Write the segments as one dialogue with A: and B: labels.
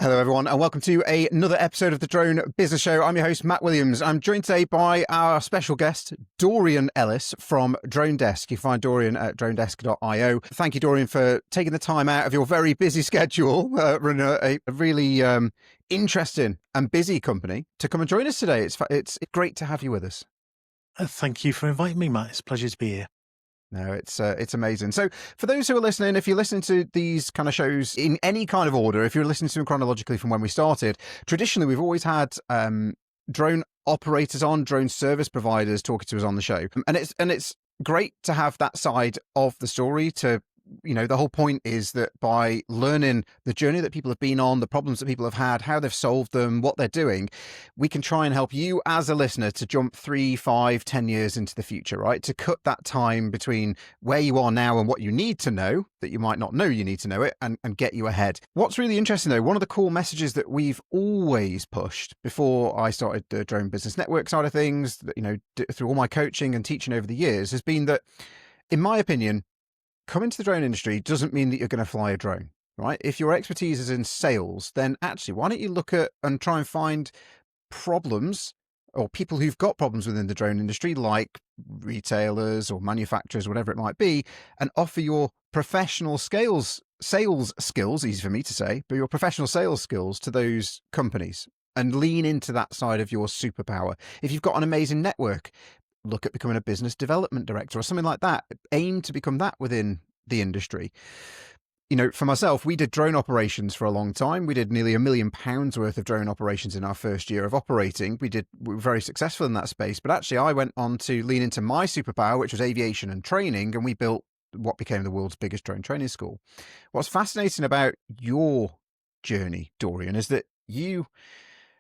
A: Hello, everyone, and welcome to another episode of the Drone Business Show. I'm your host, Matt Williams. I'm joined today by our special guest, Dorian Ellis from DroneDesk. You can find Dorian at dronedesk.io. Thank you, Dorian, for taking the time out of your very busy schedule, running a really interesting and busy company, to come and join us today. It's great to have you with us.
B: Thank you for inviting me, Matt. It's a pleasure to be here.
A: No, it's amazing. So for those who are listening, if you're listening to these kind of shows in any kind of order, if you're listening to them chronologically from when we started, traditionally we've always had drone operators on, drone service providers talking to us on the show. And it's great to have that side of the story. To, you know, the whole point is that by learning the journey that people have been on, the problems that people have had, how they've solved them, what they're doing, we can try and help you as a listener to jump 3, 5, 10 years into the future, right? To cut that time between where you are now and what you need to know, that you might not know you need to know it, and get you ahead. What's really interesting though, one of the core messages that we've always pushed before I started the Drone Business Network side of things, you know, through all my coaching and teaching over the years, has been that, in my opinion, coming to the drone industry doesn't mean that you're going to fly a drone, right? If your expertise is in sales, then actually, why don't you look at and try and find problems or people who've got problems within the drone industry, like retailers or manufacturers, whatever it might be, and offer your professional sales skills, easy for me to say, but your professional sales skills to those companies, and lean into that side of your superpower. If you've got an amazing network, look at becoming a business development director or something like that. Aim to become that within the industry. You know, for myself, we did drone operations for a long time. We did nearly £1 million worth of drone operations in our first year of operating. We were very successful in that space. But actually, I went on to lean into my superpower, which was aviation and training, and we built what became the world's biggest drone training school. What's fascinating about your journey, Dorian, is that you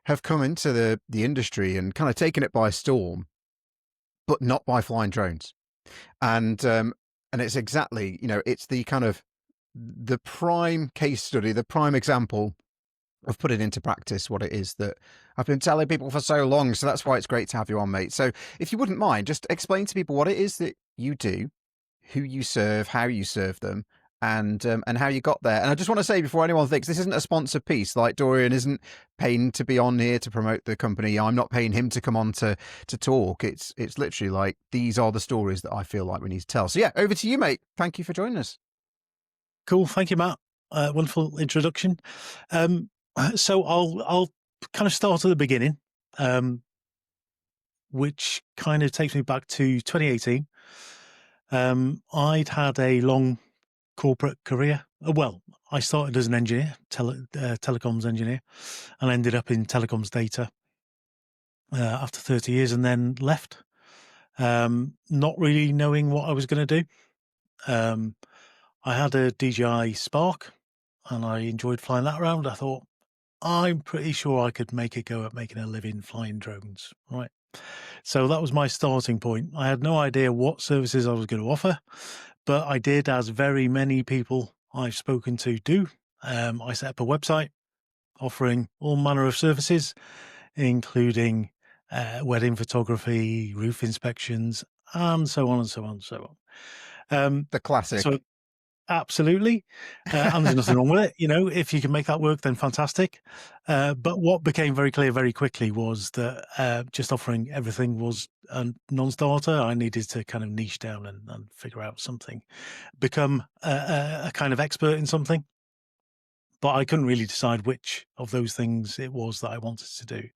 A: have come into the industry and kind of taken it by storm, but not by flying drones. And it's exactly, you know, it's the kind of the prime case study, the prime example of putting into practice what it is that I've been telling people for so long. So that's why it's great to have you on, mate. So if you wouldn't mind, just explain to people what it is that you do, who you serve, how you serve them, and how you got there. And I just want to say, before anyone thinks this isn't a sponsored piece, like Dorian isn't paying to be on here to promote the company. I'm not paying him to come on to talk. It's literally like, these are the stories that I feel like we need to tell. So yeah, over to you, mate. Thank you for joining us.
B: Cool. Thank you, Matt. Wonderful introduction. So I'll kind of start at the beginning, which kind of takes me back to 2018. I'd had a long corporate career. Well, I started as an engineer, telecoms engineer, and ended up in telecoms data after 30 years, and then left, not really knowing what I was going to do. I had a DJI Spark, and I enjoyed flying that around. I thought, I'm pretty sure I could make a go at making a living flying drones, right? So that was my starting point. I had no idea what services I was going to offer, but I did, as very many people I've spoken to do. I set up a website offering all manner of services, including wedding photography, roof inspections, and so on and so on and so on.
A: The classic.
B: So, absolutely. And there's nothing wrong with it. You know, if you can make that work, then fantastic. But what became very clear very quickly was that just offering everything was a non-starter. I needed to kind of niche down and figure out something, become a kind of expert in something. But I couldn't really decide which of those things it was that I wanted to do.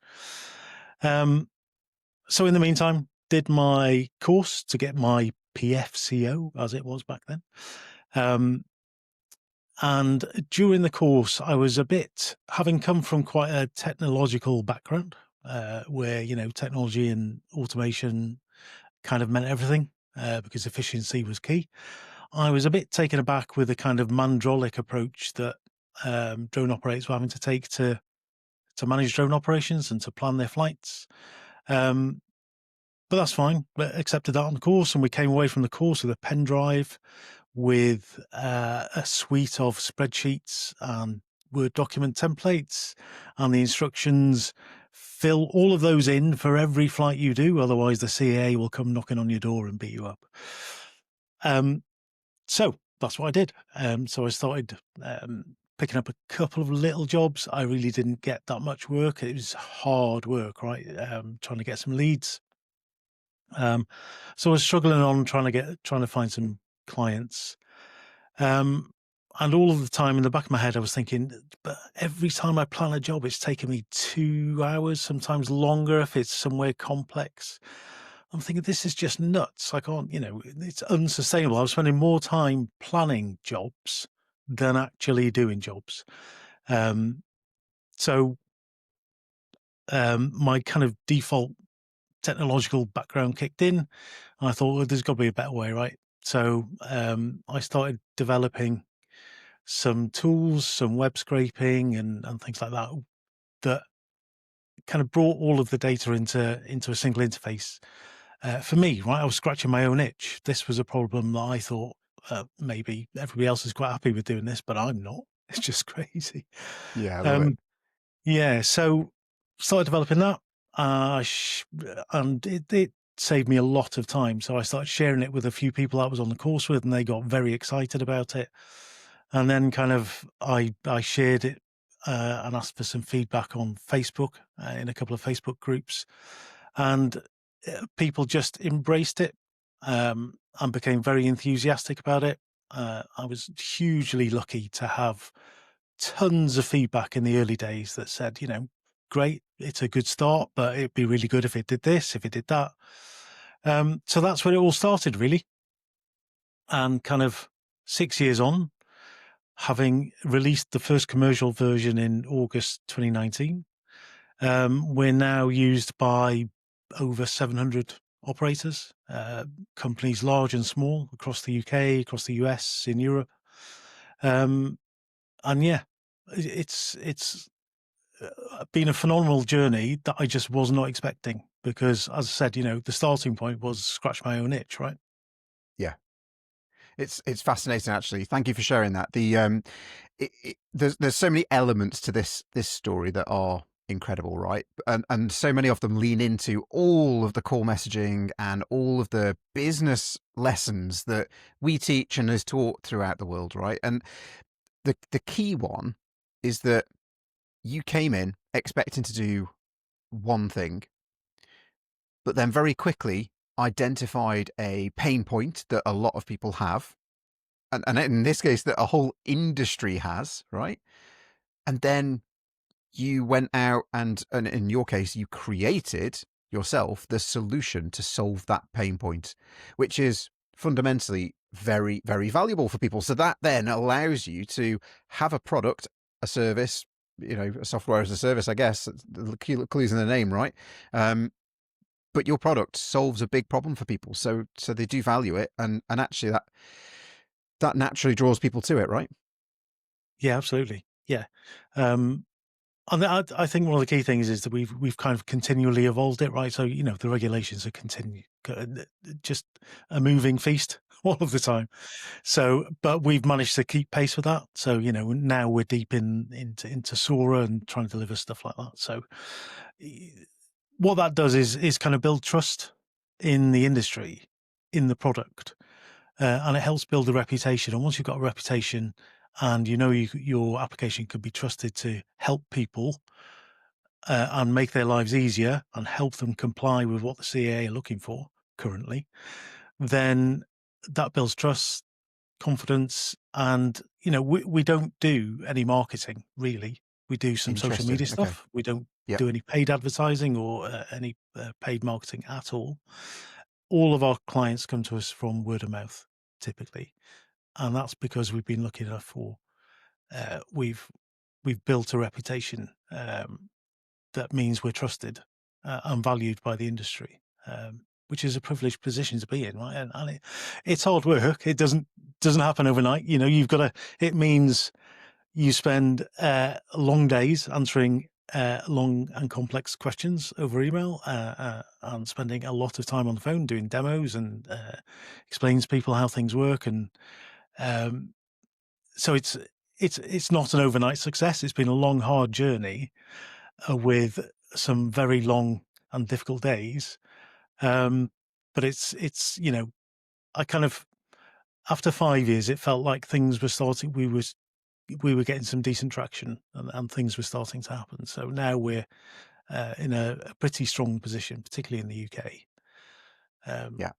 B: So in the meantime, did my course to get my PFCO, as it was back then. And during the course, I was having come from quite a technological background, where, you know, technology and automation kind of meant everything, because efficiency was key. I was a bit taken aback with the kind of mandrolic approach that drone operators were having to take to manage drone operations and to plan their flights. But that's fine. But accepted that on the course, and we came away from the course with a pen drive with a suite of spreadsheets and Word document templates and the instructions. Fill all of those in for every flight you do, otherwise the CAA will come knocking on your door and beat you up. So that's what I did. So I started picking up a couple of little jobs. I really didn't get that much work. It was hard work, right? Trying to get some leads. So I was struggling on trying to find some clients. And all of the time in the back of my head, I was thinking, but every time I plan a job, it's taking me 2 hours, sometimes longer if it's somewhere complex. I'm thinking, this is just nuts. I can't, it's unsustainable. I was spending more time planning jobs than actually doing jobs. So my kind of default technological background kicked in. And I thought, well, there's got to be a better way, right? So I started developing some tools, some web scraping and things like that, that kind of brought all of the data into a single interface. For me, right, I was scratching my own itch. This was a problem that I thought maybe everybody else is quite happy with doing this, but I'm not. It's just crazy.
A: Yeah, I love it.
B: Yeah, so started developing that, and it saved me a lot of time. So I started sharing it with a few people I was on the course with, and they got very excited about it. And then kind of I shared it and asked for some feedback on Facebook in a couple of Facebook groups, and people just embraced it and became very enthusiastic about it. I was hugely lucky to have tons of feedback in the early days that said, great, it's a good start, but it'd be really good if it did this, if it did that. So that's where it all started, really. And kind of 6 years on, having released the first commercial version in August 2019, we're now used by over 700 operators, companies large and small across the UK, across the US, in Europe. And yeah, it's been a phenomenal journey that I just was not expecting, because, as I said, the starting point was scratch my own itch, right?
A: Yeah. It's fascinating, actually. Thank you for sharing that. There's so many elements to this story that are incredible, right? And so many of them lean into all of the core messaging and all of the business lessons that we teach and is taught throughout the world, right? And the key one is that you came in expecting to do one thing, but then very quickly identified a pain point that a lot of people have, and in this case that a whole industry has, right? And then you went out and in your case you created yourself the solution to solve that pain point, which is fundamentally very, very valuable for people. So that then allows you to have a product, a service, a software as a service, I guess. The clues in the name, right? But your product solves a big problem for people, so they do value it, and actually that naturally draws people to it, right?
B: Yeah, absolutely. Yeah. And I think one of the key things is that we've kind of continually evolved it, right? So, the regulations are just a moving feast all of the time. So, but we've managed to keep pace with that. So, now we're deep into Sora and trying to deliver stuff like that. So what that does is kind of build trust in the industry, in the product, and it helps build a reputation. And once you've got a reputation, and your application could be trusted to help people and make their lives easier and help them comply with what the CAA are looking for currently, then that builds trust, confidence, and we don't do any marketing, really. We do some social media
A: Interesting. Okay.
B: stuff. We don't
A: Yeah.
B: do any paid advertising or any paid marketing at all. All of our clients come to us from word of mouth, typically, and that's because we've been lucky enough we've built a reputation that means we're trusted and valued by the industry, which is a privileged position to be in, right? And it's hard work. It doesn't happen overnight. You've got to. It means you spend long days answering long and complex questions over email and spending a lot of time on the phone doing demos and explaining to people how things work. And so it's not an overnight success. It's been a long, hard journey with some very long and difficult days. But it's I kind of, after 5 years, it felt like things were starting. We was we were getting some decent traction, and things were starting to happen. So now we're in a pretty strong position, particularly in the UK.
A: Yeah.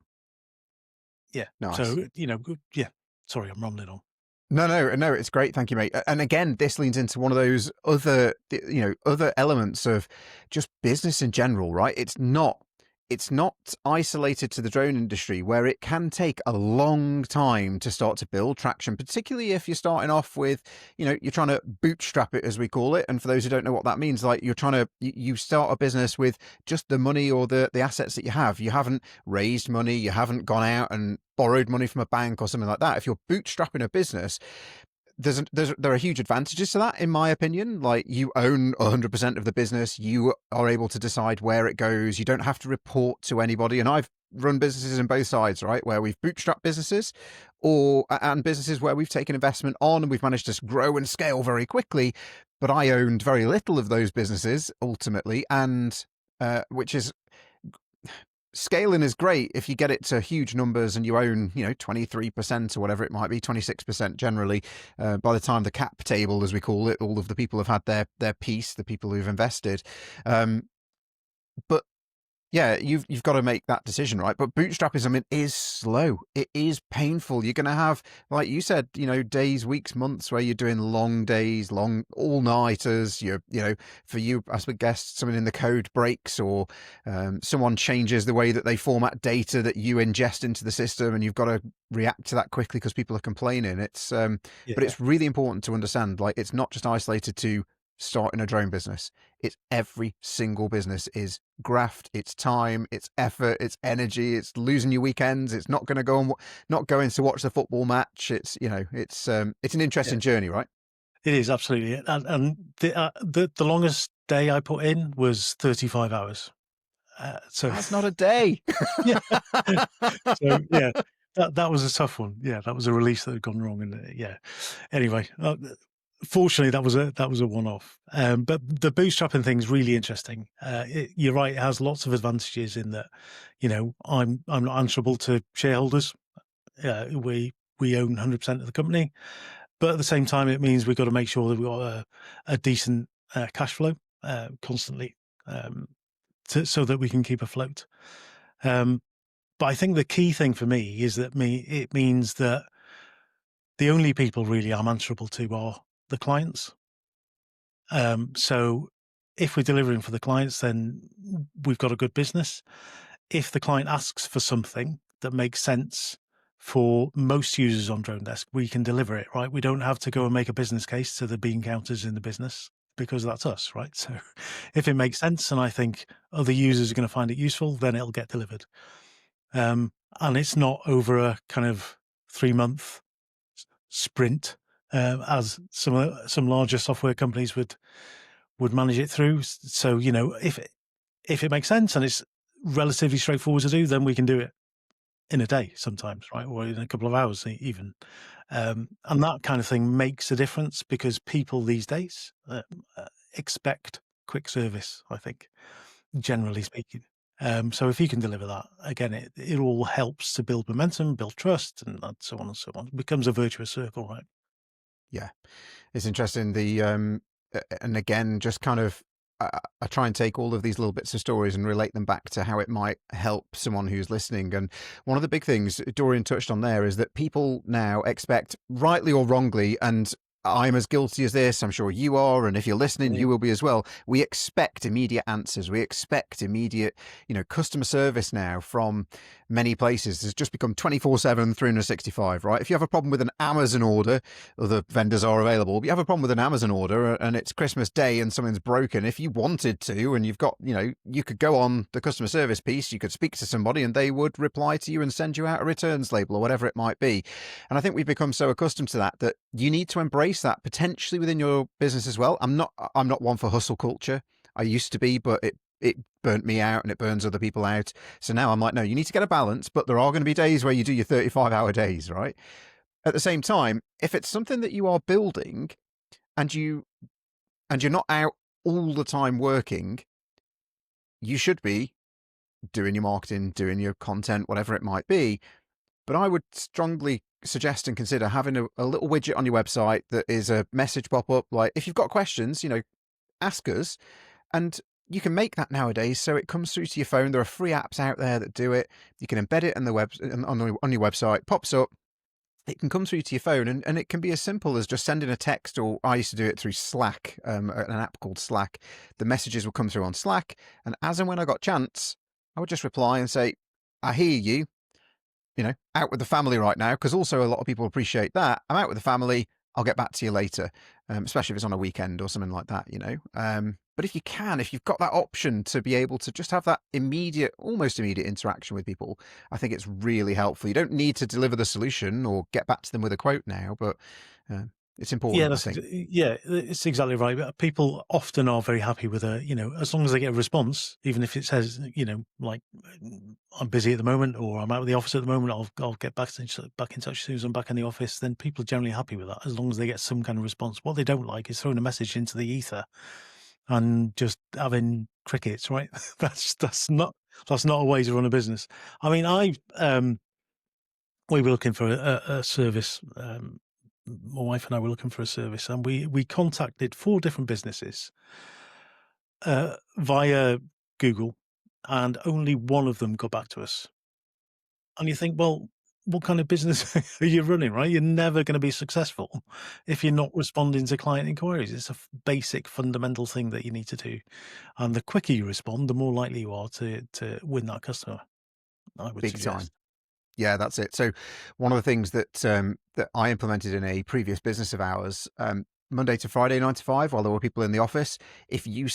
B: Yeah.
A: Nice.
B: So, yeah. Sorry, I'm rambling on.
A: No, it's great. Thank you, mate. And again, this leans into one of those other, other elements of just business in general, right? It's not isolated to the drone industry, where it can take a long time to start to build traction, particularly if you're starting off with, you're trying to bootstrap it, as we call it. And for those who don't know what that means, like you're trying to, you start a business with just the money or the assets that you have. You haven't raised money. You haven't gone out and borrowed money from a bank or something like that. If you're bootstrapping a business, there are huge advantages to that, in my opinion. Like, you own 100% of the business. You are able to decide where it goes. You don't have to report to anybody. And I've run businesses in both sides, right? Where we've bootstrapped businesses, and businesses where we've taken investment on and we've managed to grow and scale very quickly. But I owned very little of those businesses ultimately, and which is, scaling is great if you get it to huge numbers and you own, 23% or whatever it might be, 26% generally. By the time the cap table, as we call it, all of the people have had their piece, the people who've invested. But yeah, you've got to make that decision, right? But bootstrapism, is slow. It is painful. You're going to have, like you said, days, weeks, months where you're doing long days, long all-nighters. For you, I guess something in the code breaks, or someone changes the way that they format data that you ingest into the system, and you've got to react to that quickly because people are complaining. But it's really important to understand, like, it's not just isolated to starting a drone business. It's every single business is graft, it's time, it's effort, it's energy, it's losing your weekends, it's not going to watch the football match. It's it's an interesting journey, right?
B: It is, absolutely. And the longest day I put in was 35 hours. So
A: that's not a day.
B: Yeah. So yeah, that was a tough one. Yeah, that was a release that had gone wrong, and Anyway, fortunately, that was a one-off. But the bootstrapping thing is really interesting. You're right; it has lots of advantages in that, I'm not answerable to shareholders. We own 100% of the company, but at the same time, it means we've got to make sure that we've got a decent cash flow constantly, so that we can keep afloat. But I think the key thing for me is that it means that the only people really I'm answerable to are the clients. So if we're delivering for the clients, then we've got a good business. If the client asks for something that makes sense for most users on DroneDesk, we can deliver it, right? We don't have to go and make a business case to the bean counters in the business, because that's us, right? So if it makes sense and I think other users are going to find it useful, then it'll get delivered. And it's not over a kind of 3-month sprint, as some larger software companies would manage it through. So, if it makes sense and it's relatively straightforward to do, then we can do it in a day sometimes, right? Or in a couple of hours even. And that kind of thing makes a difference, because people these days expect quick service, I think, generally speaking. So if you can deliver that, again, it all helps to build momentum, build trust, and so on and so on. It becomes a virtuous circle, right?
A: Yeah, it's interesting. And again, just kind of, I try and take all of these little bits of stories and relate them back to how it might help someone who's listening. And one of the big things Dorian touched on there is that people now expect, rightly or wrongly, and I'm as guilty as this, I'm sure you are, and if you're listening, you will be as well. We expect immediate answers. We expect immediate, customer service now from many places. It's just become 24/7, 365, right? If you have a problem with an Amazon order, other vendors are available, but you have a problem with an Amazon order and it's Christmas Day and something's broken, if you wanted to, and you've got, you could go on the customer service piece, you could speak to somebody and they would reply to you and send you out a returns label or whatever it might be. And I think we've become so accustomed to that you need to embrace that potentially within your business as well. I'm not one for hustle culture. I used to be, but it burnt me out and it burns other people out. So now I'm like, no, you need to get a balance, but there are going to be days where you do your 35-hour days, right? At the same time, if it's something that you are building and you're not out all the time working, you should be doing your marketing, doing your content, whatever it might be. But I would strongly suggest and consider having a little widget on your website that is a message pop-up, like, if you've got questions, ask us. And you can make that nowadays so it comes through to your phone. There are free apps out there that do it. You can embed it in the web on your website, pops up. It can come through to your phone, and it can be as simple as just sending a text, or I used to do it through Slack, an app called Slack. The messages would come through on Slack, and as and when I got chance, I would just reply and say, I hear you, out with the family right now, because also a lot of people appreciate that. I'm out with the family. I'll get back to you later, especially if it's on a weekend or something like that, But if you've got that option to be able to just have that almost immediate interaction with people, I think it's really helpful. You don't need to deliver the solution or get back to them with a quote now, but it's important.
B: Yeah,
A: I think.
B: it's exactly right. But people often are very happy with as long as they get a response, even if it says, like, I'm busy at the moment, or I'm out of the office at the moment, I'll get back in touch as soon as I'm back in the office. Then people are generally happy with that, as long as they get some kind of response. What they don't like is throwing a message into the ether and just having crickets, right? that's not a way to run a business. I mean, we were looking for a service. My wife and I were looking for a service, and we contacted 4 different businesses via Google, and only one of them got back to us. And you think, well, what kind of business are you running, right? You're never going to be successful if you're not responding to client inquiries. It's a basic fundamental thing that you need to do. And the quicker you respond, the more likely you are to win that customer, I would
A: Big
B: suggest.
A: time. Yeah, that's it. So one of the things that that I implemented in a previous business of ours, Monday to Friday, 9 to 5, while there were people in the office, if you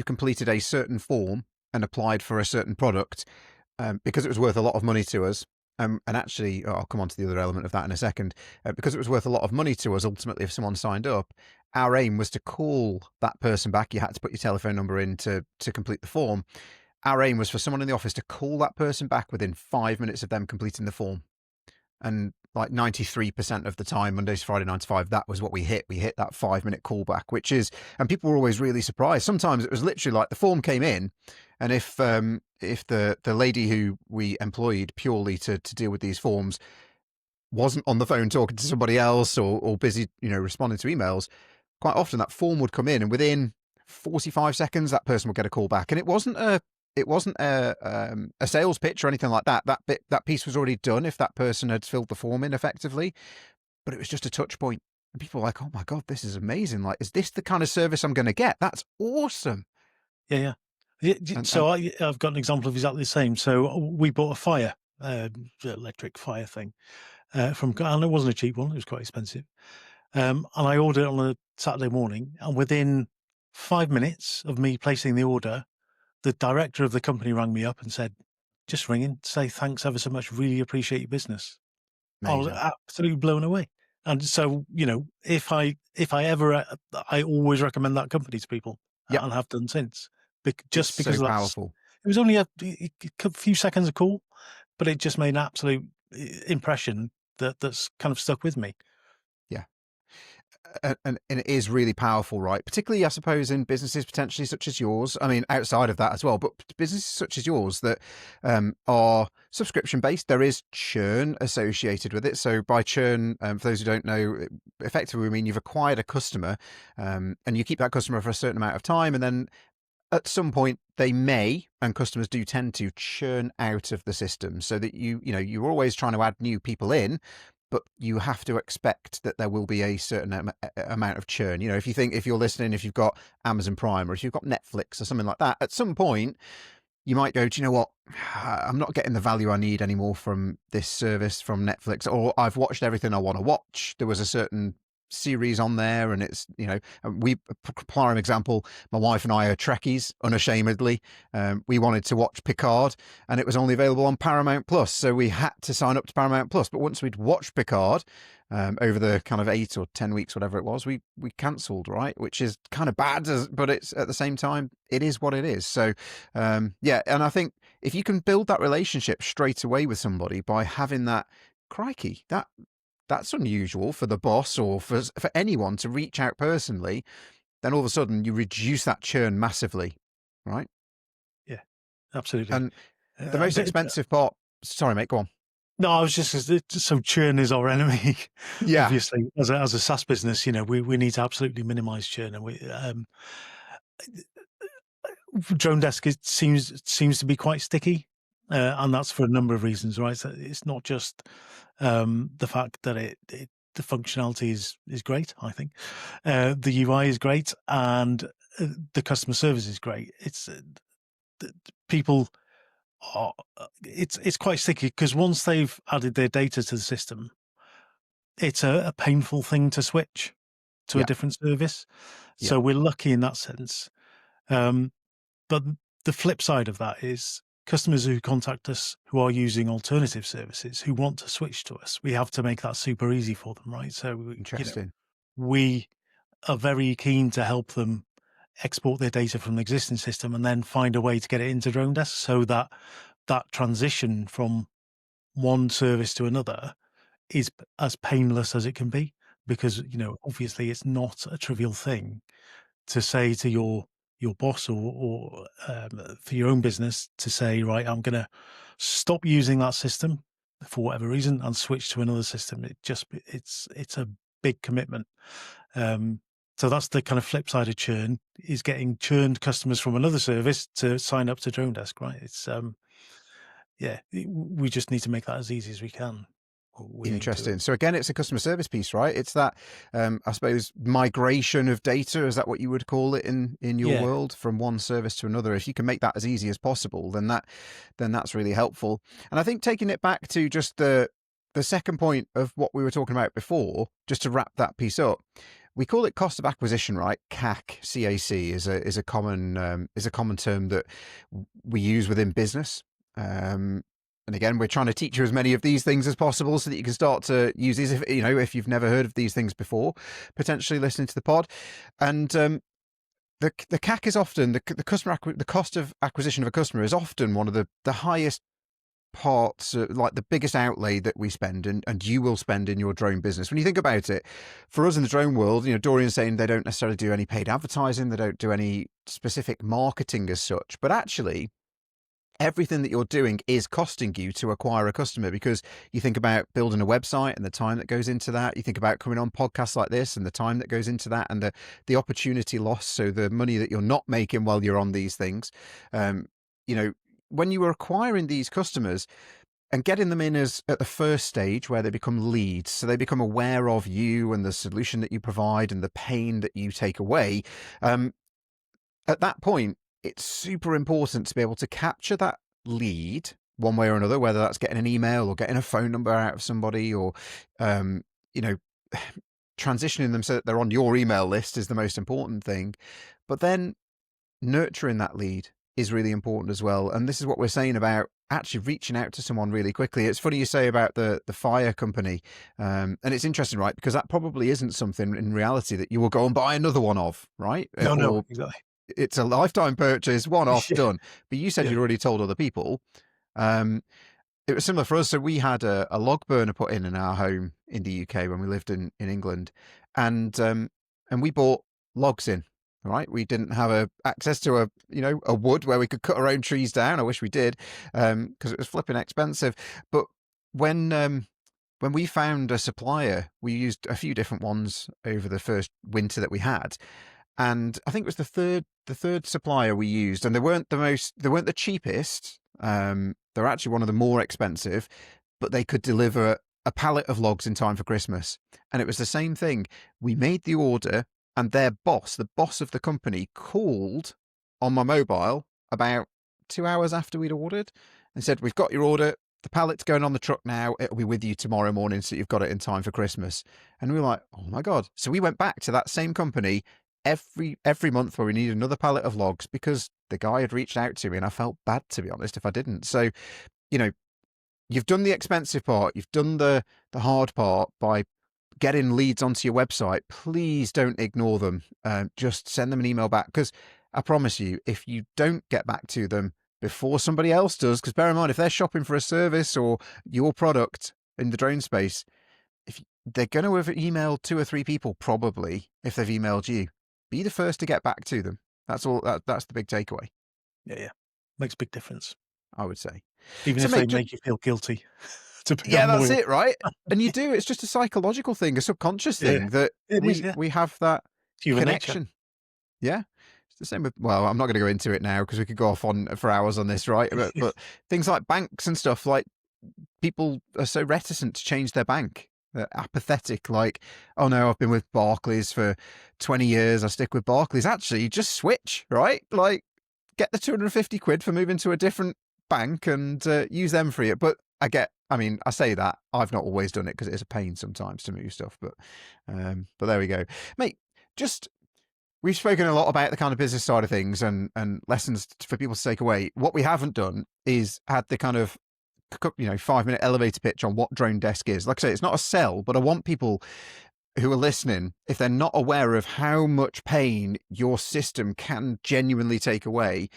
A: completed a certain form and applied for a certain product, because it was worth a lot of money to us, and actually, I'll come on to the other element of that in a second, because it was worth a lot of money to us, ultimately, if someone signed up, our aim was to call that person back. You had to put your telephone number in to complete the form. Our aim was for someone in the office to call that person back within 5 minutes of them completing the form. And like 93% of the time, Monday to Friday, 9 to 5, that was what we hit. We hit that 5-minute callback, and people were always really surprised. Sometimes it was literally like the form came in, and if the lady who we employed purely to deal with these forms wasn't on the phone talking to somebody else, or busy, responding to emails, quite often that form would come in, and within 45 seconds, that person would get a call back. And it wasn't a sales pitch or anything like that. That piece was already done if that person had filled the form in effectively, but it was just a touch point. And people were like, "Oh my God, this is amazing! Like, is this the kind of service I'm going to get? That's awesome!"
B: Yeah. So I've got an example of exactly the same. So we bought a electric fire thing and it wasn't a cheap one. It was quite expensive. And I ordered it on a Saturday morning, and within 5 minutes of me placing the order, the director of the company rang me up and said, just ringing to say thanks ever so much. Really appreciate your business. I was absolutely blown away. And so, if I ever, I always recommend that company to people, and have done since. Just because
A: so powerful.
B: It was only a few seconds of call, but it just made an absolute impression that's kind of stuck with me.
A: Yeah. And it is really powerful, right? Particularly, I suppose, in businesses potentially such as yours. I mean, outside of that as well, but businesses such as yours that are subscription based, there is churn associated with it. So by churn, for those who don't know, effectively, we mean you've acquired a customer, and you keep that customer for a certain amount of time, and then at some point they may, and customers do tend to, churn out of the system, so that you're always trying to add new people in, but you have to expect that there will be a certain amount of churn. If you're listening, if you've got Amazon Prime, or if you've got Netflix or something like that, at some point you might go, do you know what? I'm not getting the value I need anymore from this service, from Netflix, or I've watched everything I want to watch. There was a certain series on there, and it's, we, prime example, my wife and I are Trekkies, unashamedly. We wanted to watch Picard, and it was only available on Paramount Plus, so we had to sign up to Paramount Plus. But once we'd watched Picard, over the kind of 8 or 10 weeks, whatever it was, we cancelled, right? Which is kind of bad, but it's, at the same time, it is what it is. So and I think if you can build that relationship straight away with somebody by having that, crikey, that's unusual for the boss or for anyone to reach out personally, then all of a sudden you reduce that churn massively, right?
B: Yeah, absolutely.
A: And the most expensive part, sorry mate, go on.
B: No, I was just so churn is our enemy.
A: Yeah,
B: Obviously, as a SaaS business, we need to absolutely minimize churn, and we DroneDesk seems to be quite sticky, and that's for a number of reasons, right? So it's not just the fact that the functionality is great. I think the UI is great, and the customer service is great. It's people are it's quite sticky because once they've added their data to the system, it's a painful thing to switch to a
A: yeah,
B: different service.
A: yeah.
B: So we're lucky in that sense. Um, But the flip side of that is customers who contact us who are using alternative services who want to switch to us, we have to make that super easy for them, right? So,
A: Interesting.
B: we are very keen to help them export their data from the existing system and then find a way to get it into DroneDesk so that that transition from one service to another is as painless as it can be. Because, obviously it's not a trivial thing to say to your boss or for your own business to say, right, I'm going to stop using that system for whatever reason and switch to another system. It's a big commitment. So that's the kind of flip side of churn, is getting churned customers from another service to sign up to DroneDesk, right? It's we just need to make that as easy as we can. We aim to.
A: Interesting. So again, it's a customer service piece, right? It's that, I suppose, migration of data. Is that what you would call it in your
B: Yeah.
A: world, from one service to another? If you can make that as easy as possible, then that's really helpful. And I think taking it back to just the second point of what we were talking about before, just to wrap that piece up, we call it cost of acquisition, right? CAC is a common term that we use within business. And again, we're trying to teach you as many of these things as possible so that you can start to use these. If you've never heard of these things before, potentially listening to the pod. And the CAC is often the cost of acquisition of a customer is often one of the highest parts, like the biggest outlay that we spend and you will spend in your drone business. When you think about it, for us in the drone world, Dorian's saying they don't necessarily do any paid advertising, they don't do any specific marketing as such, but actually everything that you're doing is costing you to acquire a customer, because you think about building a website and the time that goes into that. You think about coming on podcasts like this and the time that goes into that, and the opportunity loss. So the money that you're not making while you're on these things. When you are acquiring these customers and getting them in as at the first stage where they become leads, so they become aware of you and the solution that you provide and the pain that you take away. At that point, it's super important to be able to capture that lead one way or another, whether that's getting an email or getting a phone number out of somebody, or, transitioning them so that they're on your email list is the most important thing. But then nurturing that lead is really important as well. And this is what we're saying about actually reaching out to someone really quickly. It's funny you say about the fire company. And it's interesting, right? Because that probably isn't something in reality that you will go and buy another one of, right?
B: No,
A: Or
B: exactly.
A: it's a lifetime purchase, one off,
B: Yeah.
A: done. But you said
B: Yeah.
A: you'd already told other people. It was similar for us. So we had a log burner put in our home in the UK when we lived in England, and we bought logs in. Right, we didn't have access to a wood where we could cut our own trees down. I wish we did, because it was flipping expensive. But when we found a supplier, we used a few different ones over the first winter that we had, and I think it was the third supplier we used, and they weren't the cheapest. They're actually one of the more expensive, but they could deliver a pallet of logs in time for Christmas. And it was the same thing. We made the order, and their boss, the boss of the company, called on my mobile about 2 hours after we'd ordered and said, "We've got your order. The pallet's going on the truck now. It'll be with you tomorrow morning, so you've got it in time for Christmas." And we were like, "Oh my God." So we went back to that same company every month where we needed another pallet of logs, because the guy had reached out to me, and I felt bad, to be honest, if I didn't. So, you've done the expensive part, you've done the hard part by getting leads onto your website. Please don't ignore them. Just send them an email back, because I promise you, if you don't get back to them before somebody else does, because bear in mind, if they're shopping for a service or your product in the drone space, if they're going to have emailed 2 or 3 people, probably, if they've emailed you. Be the first to get back to them. That's all. That's the big takeaway,
B: Yeah. Makes a big difference.
A: I would say.
B: Even
A: So,
B: if they
A: mate,
B: make you feel guilty. to be
A: Yeah,
B: on
A: that's
B: oil.
A: it, right? And you do. It's just a psychological thing, a subconscious
B: Yeah,
A: thing that
B: it is. Yeah,
A: we have that
B: it's human nature.
A: connection. Yeah. It's the same with, well, I'm not going to go into it now because we could go off on for hours on this, right? But things like banks and stuff, like people are so reticent to change their bank. They're apathetic, like, oh no, I've been with Barclays for 20 years. I stick with Barclays. Actually, just switch, right? Like, get the 250 quid for moving to a different bank and use them for it. But I say that I've not always done it because it is a pain sometimes to move stuff. But there we go, mate. We've spoken a lot about the kind of business side of things and lessons for people to take away. What we haven't done is had the kind of 5-minute elevator pitch on what DroneDesk is. Like I say, it's not a sell, but I want people who are listening, if they're not aware of how much pain your system can genuinely take away.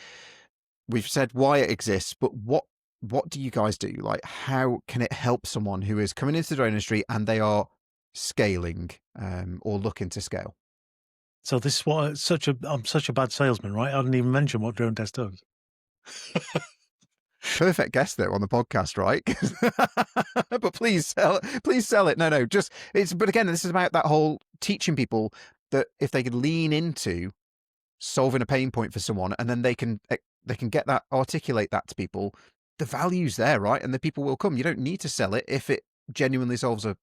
A: We've said why it exists, but what do you guys do? Like, how can it help someone who is coming into the drone industry and they are scaling or looking to scale?
B: So this is what I'm such a bad salesman, right? I didn't even mention what DroneDesk does.
A: Perfect guest though on the podcast, right? But please sell it. No, just but again, this is about that whole teaching people that if they could lean into solving a pain point for someone and then they can get that, articulate that to people, the value's there, right? And the people will come. You don't need to sell it if it genuinely solves a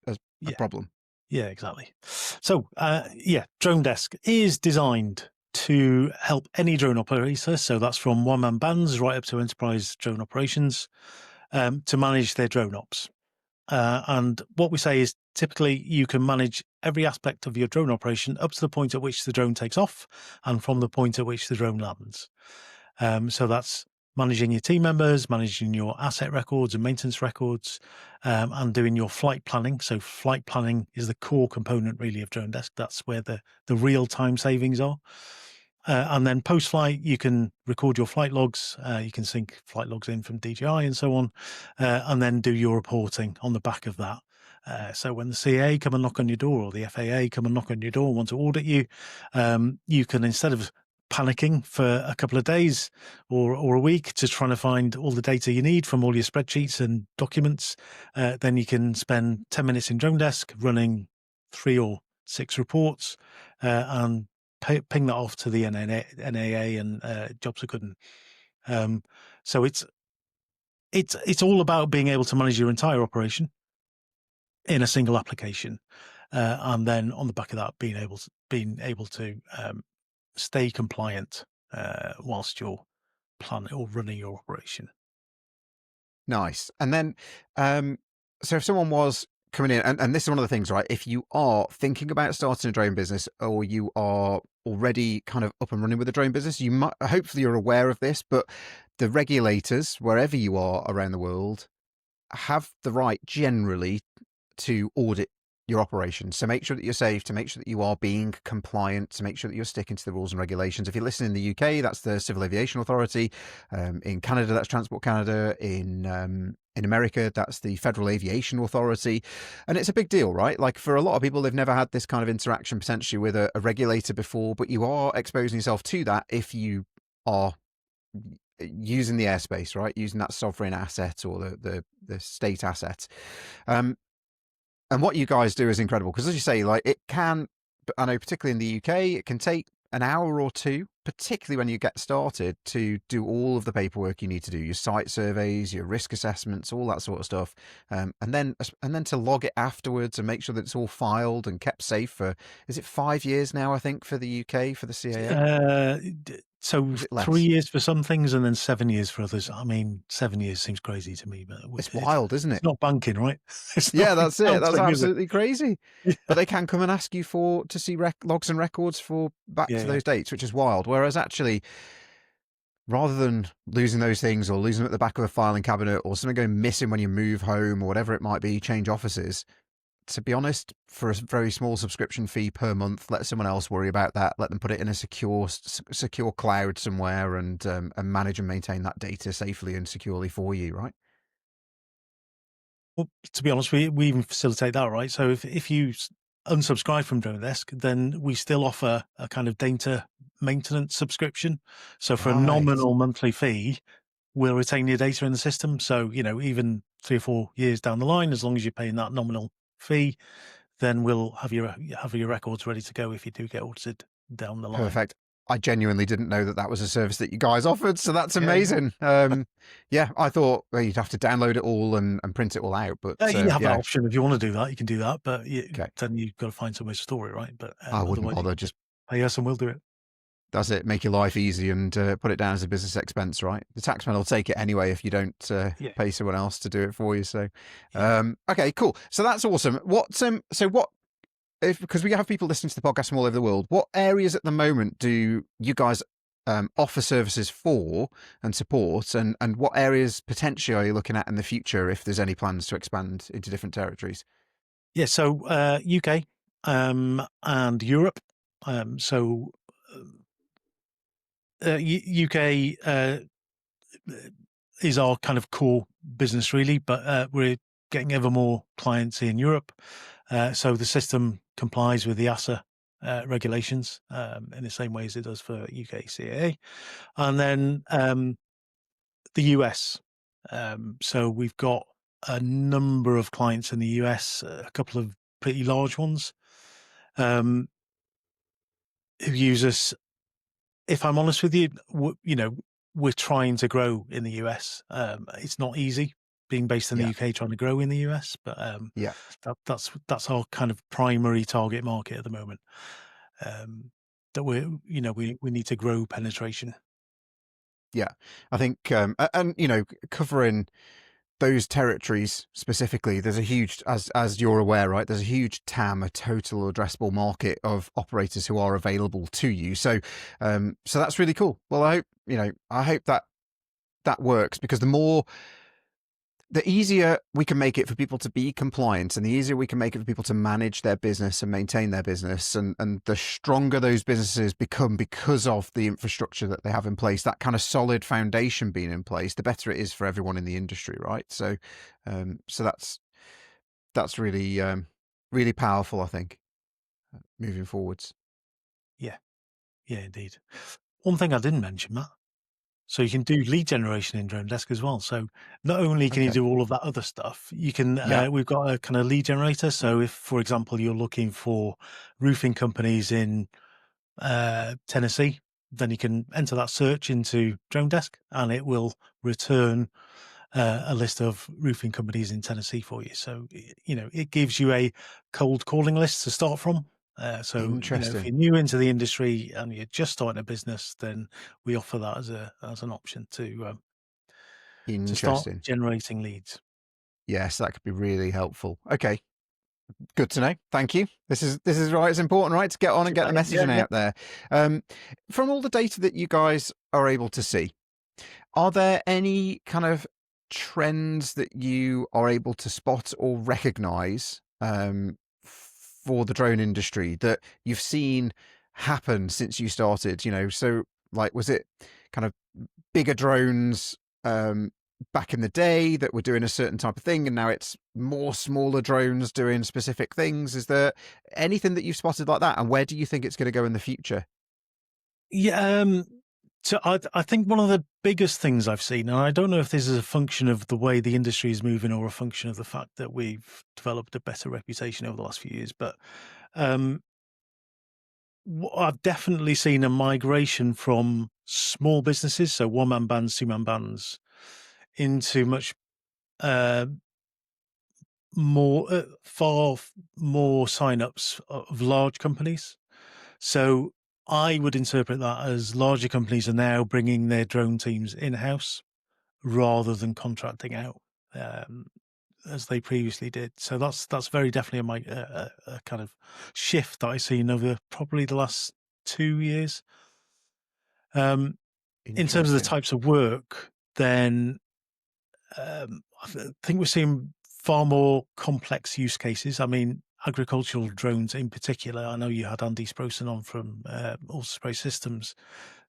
A: problem.
B: Yeah, exactly. So, DroneDesk is designed to help any drone operator, so that's from one-man bands right up to enterprise drone operations, to manage their drone ops. And what we say is typically you can manage every aspect of your drone operation up to the point at which the drone takes off and from the point at which the drone lands. So that's managing your team members, managing your asset records and maintenance records, and doing your flight planning. So flight planning is the core component really of DroneDesk. That's where the real time savings are. And then post-flight, you can record your flight logs. You can sync flight logs in from DJI and so on, and then do your reporting on the back of that. So when the CAA come and knock on your door or the FAA come and knock on your door and want to audit you, you can, instead of panicking for a couple of days or a week to trying to find all the data you need from all your spreadsheets and documents, then you can spend 10 minutes in DroneDesk running 3 or 6 reports and ping that off to the NAA and jobs are good. So it's all about being able to manage your entire operation in a single application, and then on the back of that, being able to stay compliant whilst you're planning or running your operation.
A: Nice. And then, so if someone was coming in, and this is one of the things, right? If you are thinking about starting a drone business or you are already kind of up and running with a drone business, hopefully you're aware of this, but the regulators, wherever you are around the world, have the right generally to audit your operations. So make sure that you're safe, to make sure that you are being compliant, to make sure that you're sticking to the rules and regulations. If you're listening in the UK, that's the Civil Aviation Authority. In Canada, that's Transport Canada. In America, that's the Federal Aviation Authority. And it's a big deal, right? Like, for a lot of people, they've never had this kind of interaction potentially with a regulator before, but you are exposing yourself to that if you are using the airspace, right? Using that sovereign asset or the state asset. And what you guys do is incredible, because as you say, like, it can, I know particularly in the UK, it can take an hour or two, particularly when you get started, to do all of the paperwork you need to do, your site surveys, your risk assessments, all that sort of stuff. And then to log it afterwards and make sure that it's all filed and kept safe for, is it 5 years now, I think, for the UK, for the CAA?
B: So 3 years for some things and then 7 years for others. I mean, 7 years seems crazy to me, but
A: it's wild, isn't it?
B: It's not banking, right?
A: Yeah, that's it. That's absolutely crazy. Yeah. But they can come and ask you to see logs and records for back to those dates, which is wild. Whereas actually, rather than losing those things or losing them at the back of a filing cabinet or something going missing when you move home or whatever it might be, change offices, to be honest, for a very small subscription fee per month, let someone else worry about that. Let them put it in a secure cloud somewhere and manage and maintain that data safely and securely for you, right?
B: Well, to be honest, we even facilitate that, right? So if you unsubscribe from DroneDesk, then we still offer a kind of data maintenance subscription. So for a nominal monthly fee, we'll retain your data in the system. So, even 3 or 4 years down the line, as long as you're paying that nominal fee, then we'll have your records ready to go if you do get audited down the line.
A: Perfect. I genuinely didn't know that that was a service that you guys offered, so that's
B: Yeah, yeah.
A: amazing. Yeah, I thought you'd have to download it all and print it all out, but
B: You have that
A: yeah,
B: option if you want to do that. You can do that, but
A: okay.
B: then you've got to find somewhere to store it, right? But
A: I wouldn't
B: otherwise, you
A: bother.
B: can
A: Just
B: just pay us and we'll do it.
A: does it make your life easy and put it down as a business expense, right? The taxman will take it anyway if you don't
B: Yeah.
A: pay someone else to do it for you. So,
B: Yeah.
A: okay, cool. So that's awesome. Because we have people listening to the podcast from all over the world, what areas at the moment do you guys offer services for and support, and what areas potentially are you looking at in the future if there's any plans to expand into different territories?
B: Yeah. So UK and Europe. So UK is our kind of core business, really, but we're getting ever more clients in Europe. So the system complies with the ASA regulations in the same way as it does for UK CAA. And then the US. So we've got a number of clients in the US, a couple of pretty large ones who use us. If I'm honest with you, we're trying to grow in the US. It's not easy being based in the
A: Yeah,
B: UK trying to grow in the US, but
A: yeah,
B: that's our kind of primary target market at the moment. That we need to grow penetration.
A: yeah. I think, and covering those territories specifically, there's a huge, as you're aware, right? There's a huge TAM, a total addressable market of operators who are available to you. So, so that's really cool. Well, I hope that works, because the easier we can make it for people to be compliant, and the easier we can make it for people to manage their business and maintain their business, and the stronger those businesses become because of the infrastructure that they have in place, that kind of solid foundation being in place, the better it is for everyone in the industry, right? So, so that's really, really powerful, I think, moving forwards.
B: Yeah, yeah, indeed. One thing I didn't mention, Matt. So you can do lead generation in DroneDesk as well. So not only can you
A: Okay.
B: do all of that other stuff, you can.
A: Yeah.
B: We've got a kind of lead generator. So if, for example, you're looking for roofing companies in Tennessee, then you can enter that search into DroneDesk, and it will return a list of roofing companies in Tennessee for you. So it gives you a cold calling list to start from. So if
A: Interesting.
B: you're new into the industry and you're just starting a business, then we offer that as an option to start
A: Interesting.
B: generating leads.
A: Yes, that could be really helpful. Okay. Good to know. Thank you. This is right. It's important, right, to get on and get the
B: Yeah,
A: messaging
B: yeah.
A: out there. From all the data that you guys are able to see, are there any kind of trends that you are able to spot or recognize for the drone industry that you've seen happen since you started? So like, was it kind of bigger drones back in the day that were doing a certain type of thing, and now it's more smaller drones doing specific things? Is there anything that you've spotted like that, and where do you think it's going to go in the future?
B: Yeah. So I think one of the biggest things I've seen, and I don't know if this is a function of the way the industry is moving or a function of the fact that we've developed a better reputation over the last few years, but I've definitely seen a migration from small businesses, so one-man bands, two-man bands, into much uh, far more sign-ups of large companies. So I would interpret that as larger companies are now bringing their drone teams in-house rather than contracting out um, as they previously did. So that's very definitely a kind of shift that I've seen over probably the last 2 years. In terms of the
A: Interesting.
B: types of work, then I think we're seeing far more complex use cases. I mean, agricultural drones in particular. I know you had Andy Sprosen on from All Spray Systems,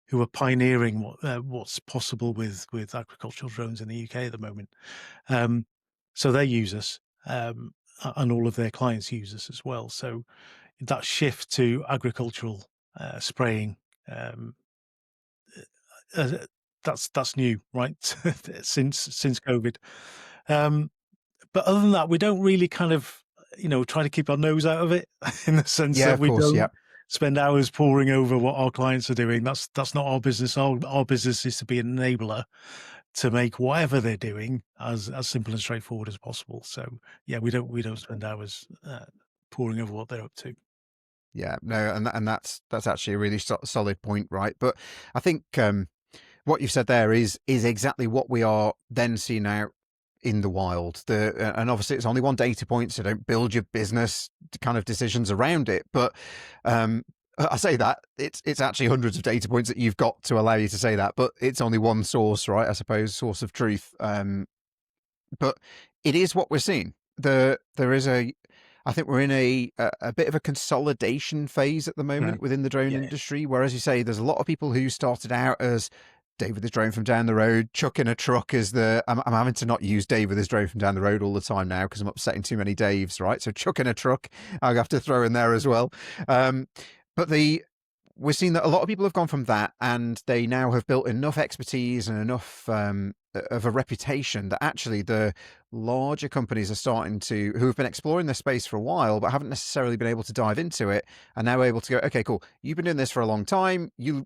B: who are pioneering what's possible with agricultural drones in the UK at the moment. So they use us, and all of their clients use us as well. So that shift to agricultural spraying. Uh, that's new, right? since COVID. but other than that, we don't really kind of, try to keep our nose out of it in the sense
A: Yeah,
B: that
A: of
B: we
A: course. Yeah.
B: don't spend hours poring over what our clients are doing. That's not our business. Our business is to be an enabler to make whatever they're doing as simple and straightforward as possible. So yeah, we don't spend hours poring over what they're up to.
A: Yeah, no, and that's actually a really solid point, right? But I think what you've said there is exactly what we are then seeing out in the wild. And obviously it's only one data point, so don't build your business kind of decisions around it. But I say that it's actually hundreds of data points that you've got to allow you to say that, but it's only one source, right? I suppose source of truth. But it is what we're seeing. There is I think we're in a bit of a consolidation phase at the moment
B: Right.
A: within the drone
B: Yeah.
A: industry, where, as you say, there's a lot of people who started out as Dave with his drone from down the road, Chuck in a truck is I'm having to not use Dave with his drone from down the road all the time now because I'm upsetting too many Daves, right? So Chuck in a truck, I'll have to throw in there as well. But we're seeing that a lot of people have gone from that, and they now have built enough expertise and enough of a reputation that actually the larger companies are starting to, who have been exploring this space for a while but haven't necessarily been able to dive into it, are now able to go, okay, cool, you've been doing this for a long time, you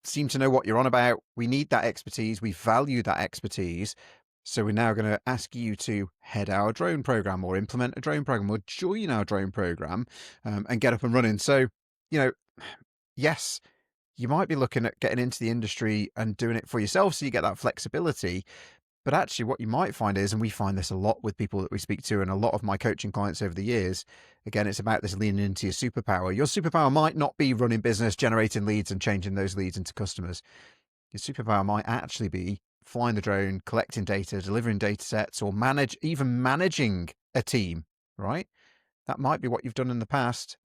A: seem to know what you're on about, we need that expertise, we value that expertise, so we're now going to ask you to head our drone program or implement a drone program or join our drone program and get up and running. So, yes, you might be looking at getting into the industry and doing it for yourself so you get that flexibility. But actually, what you might find is, and we find this a lot with people that we speak to and a lot of my coaching clients over the years, again, it's about this leaning into your superpower. Your superpower might not be running business, generating leads and changing those leads into customers. Your superpower might actually be flying the drone, collecting data, delivering data sets, or even managing a team, right? That might be what you've done in the past.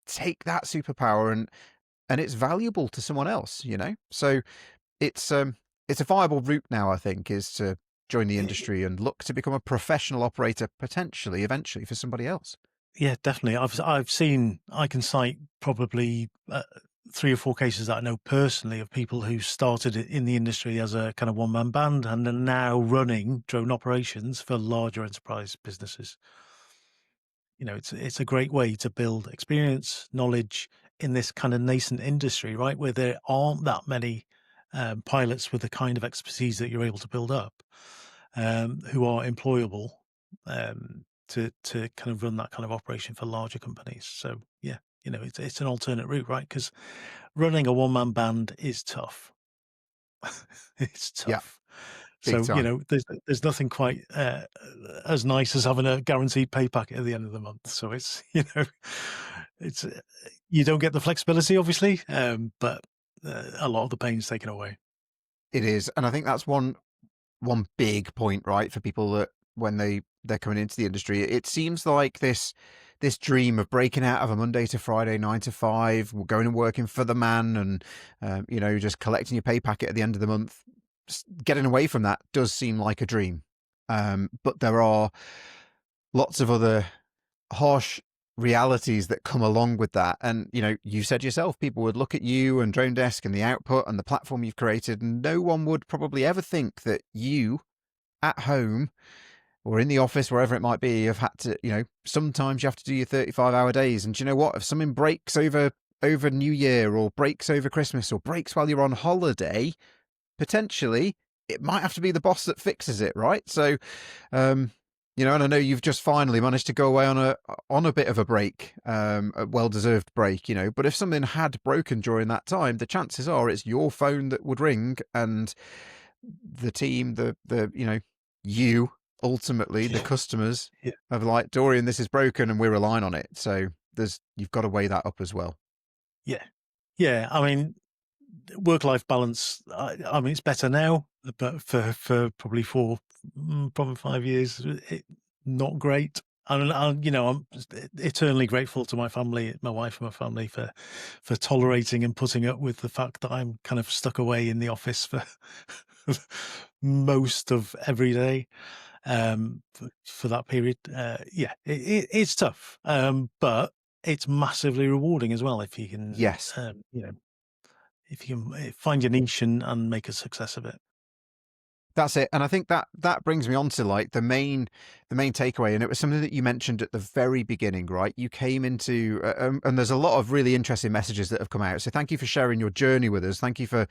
A: Take that superpower and it's valuable to someone else, So it's a viable route now, I think, is to join the industry and look to become a professional operator potentially eventually for somebody else.
B: Yeah, definitely. I can cite probably 3 or 4 cases that I know personally of people who started in the industry as a kind of one-man band and are now running drone operations for larger enterprise businesses. It's a great way to build experience, knowledge in this kind of nascent industry, right? Where there aren't that many pilots with the kind of expertise that you're able to build up, who are employable to kind of run that kind of operation for larger companies. So yeah, it's an alternate route, right? Because running a one-man band is tough. It's
A: Yeah,
B: tough.
A: big
B: So,
A: time.
B: there's nothing quite as nice as having a guaranteed pay packet at the end of the month. So it's, it's you don't get the flexibility, obviously, but a lot of the pain's taken away.
A: It is. And I think that's one big point, right, for people that when they're coming into the industry, it seems like this dream of breaking out of a Monday to Friday 9 to 5, going and working for the man, and just collecting your pay packet at the end of the month. Getting away from that does seem like a dream, but there are lots of other harsh realities that come along with that. And you said yourself, people would look at you and DroneDesk and the output and the platform you've created, and no one would probably ever think that you at home or in the office, wherever it might be, have had to, sometimes you have to do your 35-hour days. And do you know what? If something breaks over New Year or breaks over Christmas or breaks while you're on holiday, potentially it might have to be the boss that fixes it, right? So, and I know you've just finally managed to go away on a bit of a break, a well-deserved break, but if something had broken during that time, the chances are it's your phone that would ring, and the team, you ultimately, the
B: Yeah.
A: customers
B: Yeah.
A: have like, Dorian, this is broken and we're relying on it. So you've got to weigh that up as well.
B: Yeah. Yeah. I mean, work-life balance, I mean, it's better now, but for probably 5 years, not great. And I'm eternally grateful to my family, my wife and my family for tolerating and putting up with the fact that I'm kind of stuck away in the office for most of every day, for that period. Yeah, it's tough, but it's massively rewarding as well if you can,
A: Yes.
B: if you can find your niche and make a success of it.
A: That's it. And I think that brings me on to like the main takeaway. And it was something that you mentioned at the very beginning, right? You came into, and there's a lot of really interesting messages that have come out. So thank you for sharing your journey with us. Thank you for,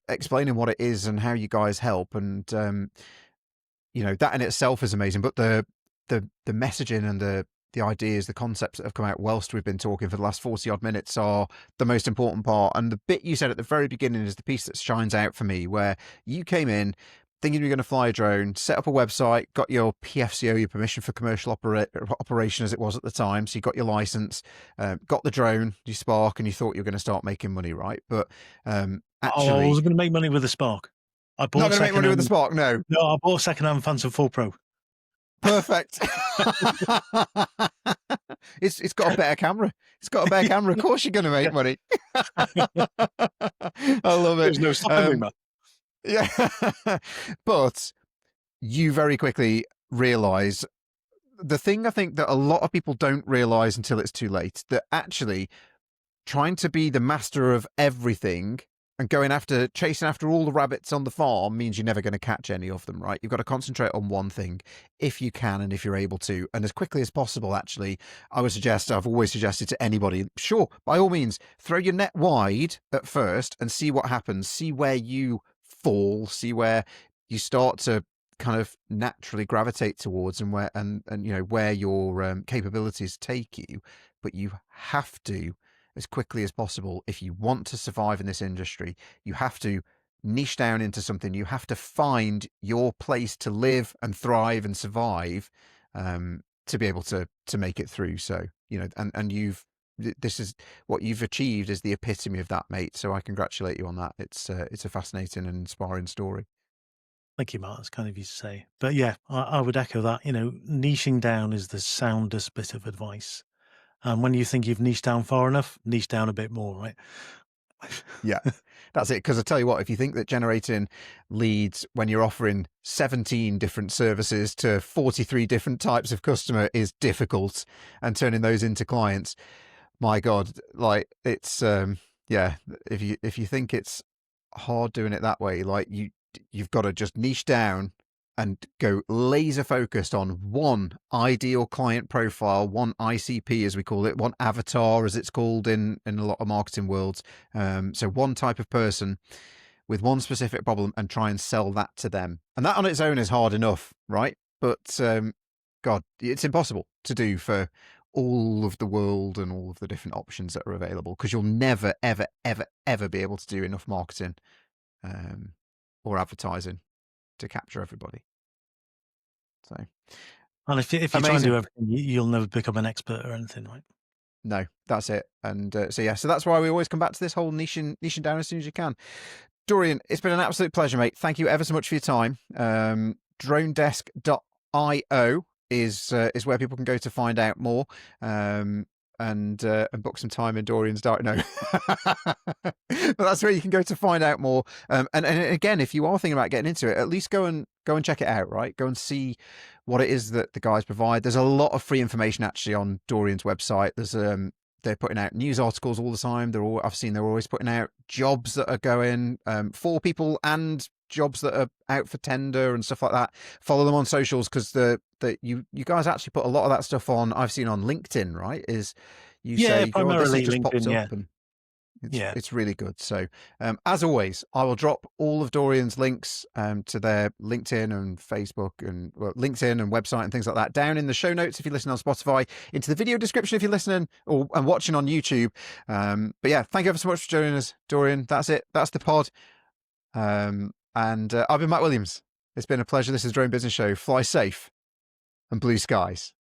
A: explaining what it is and how you guys help. And, that in itself is amazing. But the messaging and the ideas, the concepts that have come out whilst we've been talking for the last 40 odd minutes are the most important part. And the bit you said at the very beginning is the piece that shines out for me, where you came in thinking you were going to fly a drone, set up a website, got your PFCO, your permission for commercial operation as it was at the time. So you got your license, got the drone, you Spark, and you thought you were going to start making money, right? But actually,
B: I wasn't going to make money with the Spark. I bought
A: not going to make money with the Spark, no.
B: No, I bought a second-hand Phantom 4 Pro.
A: Perfect. It's got a better camera. It's got a better camera. Of course you're going to make money. I love it.
B: There's no stopping me, man.
A: Yeah. But you very quickly realize the thing I think that a lot of people don't realize until it's too late, that actually trying to be the master of everything and chasing after all the rabbits on the farm means you're never going to catch any of them, right? You've got to concentrate on one thing if you can and if you're able to. And as quickly as possible, actually, I've always suggested to anybody, sure, by all means, throw your net wide at first and see what happens. See where you fall, see where you start to kind of naturally gravitate towards and where your capabilities take you. But you have to, as quickly as possible, if you want to survive in this industry, you have to niche down into something. You have to find your place to live and thrive and survive, to be able to make it through. So, this is what you've achieved is the epitome of that, mate. So I congratulate you on that. It's a fascinating and inspiring story.
B: Thank you, Mark. That's kind of you to say. But yeah, I would echo that. Niching down is the soundest bit of advice. And when you think you've niched down far enough, niche down a bit more, right?
A: Yeah, that's it. Because I tell you what, if you think that generating leads when you're offering 17 different services to 43 different types of customer is difficult, and turning those into clients, my God, like it's if you think it's hard doing it that way, like you've got to just niche down and go laser focused on one ideal client profile, one ICP, as we call it, one avatar, as it's called in a lot of marketing worlds. So one type of person with one specific problem, and try and sell that to them. And that on its own is hard enough, right? But God, it's impossible to do for all of the world and all of the different options that are available, because you'll never, ever, ever, ever be able to do enough marketing or advertising to capture everybody. So,
B: and if you try and do everything, you'll never become an expert or anything, right?
A: No, that's it. And so that's why we always come back to this whole niching down as soon as you can. Dorian, it's been an absolute pleasure, mate. Thank you ever so much for your time. DroneDesk.io is where people can go to find out more. And book some time in Dorian's diary. No, but that's where you can go to find out more. And again, if you are thinking about getting into it, at least go and check it out. Right, go and see what it is that the guys provide. There's a lot of free information actually on Dorian's website. There's they're putting out news articles all the time. I've seen they're always putting out jobs that are going for people and jobs that are out for tender and stuff like that. Follow them on socials, because you guys actually put a lot of that stuff on. I've seen on LinkedIn, right? Say
B: primarily
A: just
B: LinkedIn,
A: popped up and it's really good. So as always, I will drop all of Dorian's links to their LinkedIn and Facebook and LinkedIn and website and things like that down in the show notes if you're listening on Spotify, into the video description if you're listening and watching on YouTube. But yeah, thank you ever so much for joining us, Dorian. That's it. That's the pod. And I've been Matt Williams. It's been a pleasure. This is Drone Business Show. Fly safe and blue skies.